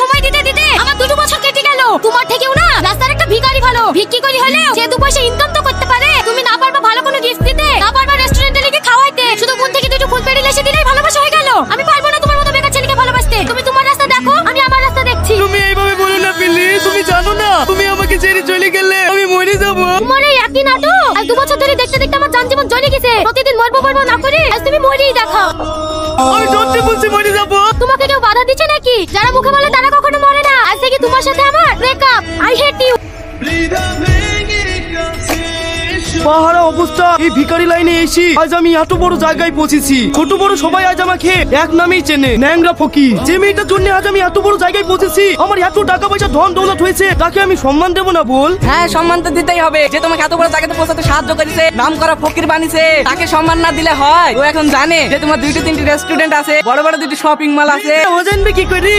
সময় দিতে দিতে আমার 2 বছর কেটে গেল। তোমার থেকেও না রাস্তার একটা ভিখারি ভালো। ভিক্ষি করি হলেও সে 2 পয়সা ইনকাম তো করতে পারে। তুমি না পারবা ভালো কোনো গিফট দিতে, না পারবা রেস্টুরেন্টে লিখে খাওয়াইতে, শুধু মন থেকে 2 ফুল পেড়ে এসে দিলেই ভালোবাসা হয়ে গেল। আমি পারবো না তোমার মতো বেকার ছেলেকে ভালোবাসতে। তুমি তোমার রাস্তা দেখো, আমি আমার রাস্তা দেখছি। তুমি এইভাবে বলো না প্লিজ। তুমি জানো না তুমি আমাকে ছেড়ে চলে গেলে আমি মরে যাবো। তোমার এই একই নাটক আজ 2 বছর ধরে দেখতে দেখতে আমার জান জীবন জ্বলে গেছে। প্রতিদিন মরবো না করে আজ তুমি মরেই দেখাও। আমি সত্যি বলছি মরে যাবো। তোমাকে কেউ বাধা দিচ্ছে নাকি? যারা মুখে বলে তারা কখনো মরে না। আজ থেকে তোমার সাথে আমার ব্রেকআপ। I hate you. পাহাড়া অবস্থা। এই ভিখারি লাইনে এসে আজ আমি এত বড় জায়গায় পৌঁছেছি। ছোট বড় সবাই আজ আমাকে এক নামেই চেনে, ন্যাংরা ফকির। যে মেয়েটার জন্য আজ আমি এত বড় জায়গায় পৌঁছেছি, আমার এত টাকা পয়সা ধন দৌলত হয়েছে, তাকে আমি সম্মান দেবো না বল? হ্যাঁ, সম্মান তো দিতেই হবে। যে তোমাকে এত বড় জায়গাতে পৌঁছাতে সাহায্য করেছে, নাম করা ফকির বানিয়েছে, তাকে সম্মান না দিলে হয়? ও এখন জানে যে তোমার 2-3টি রেস্টুরেন্ট আছে, বড় বড় 2টি শপিং মল আছে। ও জানবে কি করে?